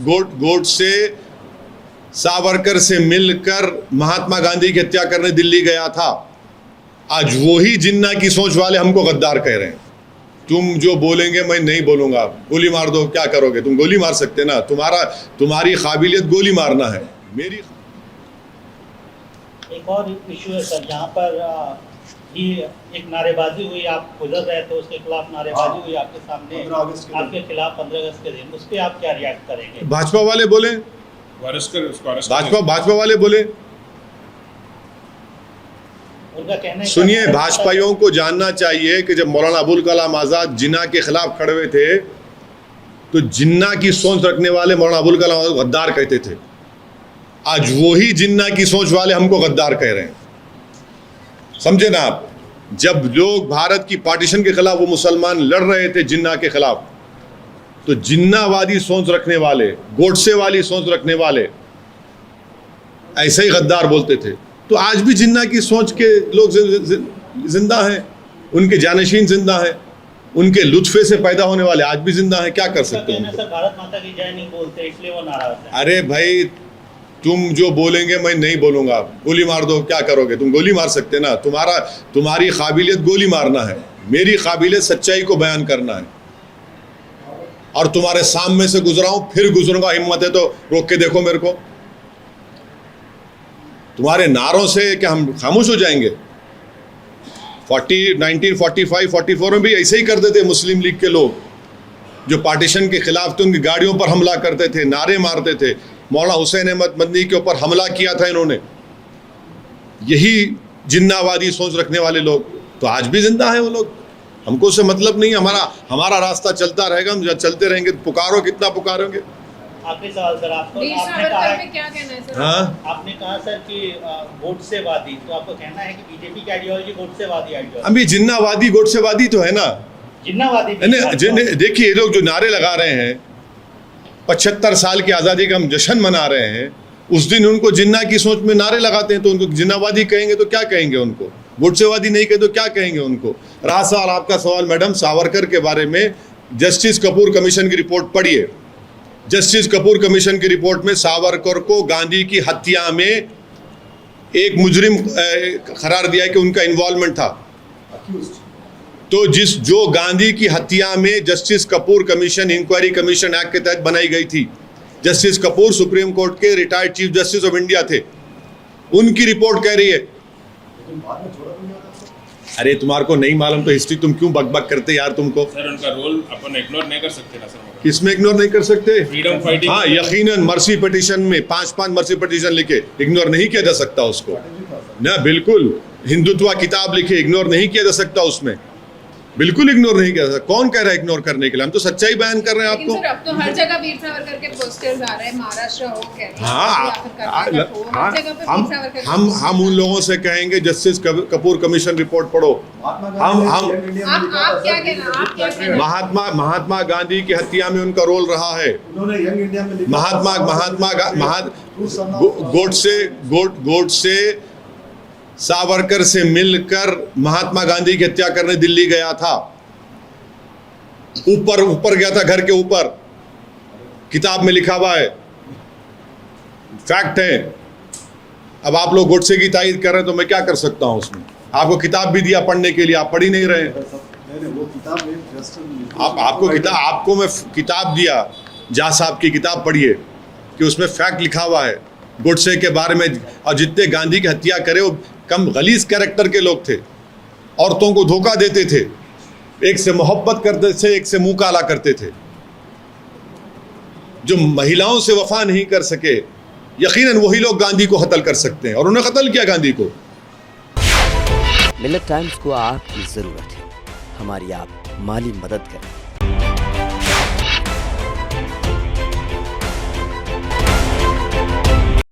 गोडसे सावरकर से मिलकर महात्मा गांधी की हत्या करने दिल्ली गया था। आज वही जिन्ना की सोच वाले हमको गद्दार कह रहे हैं। तुम जो बोलेंगे मैं नहीं बोलूंगा, गोली मार दो, क्या करोगे? तुम गोली मार सकते ना, तुम्हारी काबिलियत गोली मारना है। मेरी एक और इशू है सर, यहाँ पर ये एक नारेबाजी हुई, आप गुजर रहे थे, उसके खिलाफ नारेबाजी हुई आपके सामने, आपके खिलाफ 15 अगस्त के दिन, उस पर आप क्या रिएक्ट करेंगे? भाजपा वाले बोले, भाजपा वाले बोले, उनका कहना है। सुनिए, भाजपाइयों को जानना चाहिए कि जब मौलाना अबुल कलाम आज़ाद जिन्ना के खिलाफ खड़े हुए थे तो जिन्ना की सोच रखने वाले मौलाना अबुल कलाम आज़ाद गद्दार कहते थे। आज वही जिन्ना की सोच वाले हमको गद्दार कह रहे हैं। समझे ना आप? जब लोग भारत की पार्टीशन के खिलाफ वो मुसलमान लड़ रहे थे जिन्ना के खिलाफ, तो जिन्नावादी सोच रखने वाले, गोडसे वाली सोच रखने वाले ऐसे ही गद्दार बोलते थे। तो आज भी जिन्ना की सोच के लोग जिंदा हैं, उनके जानशीन जिंदा हैं, उनके लुत्फे से पैदा होने वाले आज भी जिंदा हैं। क्या कर सकते हैं? सर भारत माता की जय नहीं बोलते, इसलिए वो नाराज है। अरे भाई, तुम जो बोलेंगे मैं नहीं बोलूंगा, गोली मार दो, क्या करोगे? तुम गोली मार सकते ना, तुम्हारी काबिलियत गोली मारना है। मेरी काबिलियत सच्चाई को बयान करना है। और तुम्हारे सामने से गुजरा हूं, फिर गुजरूंगा, हिम्मत है तो रोक के देखो मेरे को। तुम्हारे नारों से क्या हम खामोश हो जाएंगे? 1945-44 में भी ऐसे ही करते थे मुस्लिम लीग के लोग, जो पार्टीशन के खिलाफ थे। उनकी गाड़ियों पर हमला करते थे, नारे मारते थे। मौलाना हुसैन अहमद मदनी के ऊपर हमला किया था इन्होंने। यही जिन्नावादी सोच रखने वाले लोग तो आज भी जिंदा है। वो लोग, हमको उससे मतलब नहीं। हमारा रास्ता चलता रहेगा, हम चलते रहेंगे। पुकारो, कितना पुकारोगे? आखिरी सवाल सर, आपने कहा, हाँ, आपने कहा सर कि गोडसेवादी, तो आपको कहना है कि बीजेपी की आइडियोलॉजी गोडसेवादी आइडियोलॉजी? अभी जिन्नावादी गोडसेवादी तो है ना। जिन्नावादी देखिए, ये लोग जो नारे लगा रहे हैं, 75 साल की आज़ादी का हम जश्न मना रहे हैं, उस दिन उनको जिन्ना की सोच में नारे लगाते हैं, तो उनको जिन्नावादी कहेंगे तो क्या कहेंगे? उनको गोडसेवादी नहीं कहे तो क्या कहेंगे उनको? रहा सवाल आपका सवाल मैडम सावरकर के बारे में, जस्टिस कपूर कमीशन की रिपोर्ट पढ़िए। जस्टिस कपूर कमीशन की रिपोर्ट में सावरकर को गांधी की हत्या में एक मुजरिम करार दिया है कि उनका इन्वॉल्वमेंट था। तो जो गांधी की हत्या में justice Kapoor commission, inquiry commission act के तहत बनाई गई थी, जस्टिस कपूर सुप्रीम कोर्ट के retired chief justice of India थे, उनकी रिपोर्ट कह रही है। अरे तुम्हारे को नहीं मालूम तो हिस्ट्री तुम क्यों बकबक करते यार? तुमको सर उनका रोल अपन इग्नोर नहीं कर सकते ना सर? किसमें इग्नोर नहीं कर सकते? Freedom fighting. हाँ, यकीनन मर्सी पिटीशन में 5 मर्सी पिटीशन लिखे, इग्नोर नहीं किया जा सकता उसको ना। बिल्कुल, हिंदुत्व किताब लिखे, इग्नोर नहीं किया जा सकता उसमें, बिल्कुल इग्नोर नहीं किया जा सकता। कौन कह रहा है इग्नोर करने के लिए? हम तो सच्चाई बयान कर रहे हैं आपको। सर, अब तो हर जगह वीर सावरकर के पोस्टर्स आ रहे हैं, महाराष्ट्र हो, हम उन लोगों से कहेंगे जस्टिस कपूर कमीशन रिपोर्ट पढ़ो। हम क्या कहना? महात्मा गांधी की हत्या में उनका रोल रहा है। गोडसे सावरकर से मिलकर महात्मा गांधी की हत्या करने दिल्ली गया था। ऊपर गया था, घर के ऊपर, किताब में लिखा हुआ है, फैक्ट है। अब आप लोग गोडसे की तायद कर रहे हैं तो मैं क्या कर सकता हूं उसमें? आपको किताब भी दिया पढ़ने के लिए, आप पढ़ ही नहीं रहे। आपको मैं किताब दिया, जा साहब की किताब पढ़िए कि उसमें फैक्ट लिखा हुआ है गोडसे के बारे में। और जितने गांधी की हत्या करे वो कम गलीज कैरेक्टर के लोग थे, औरतों को धोखा देते थे, एक से मोहब्बत करते थे, एक से मुंह काला करते थे। जो महिलाओं से वफा नहीं कर सके, यकीनन वही लोग गांधी को कत्ल कर सकते हैं, और उन्होंने कत्ल किया गांधी को। मिल्लत टाइम्स को आपकी जरूरत है, हमारी आप माली मदद करें।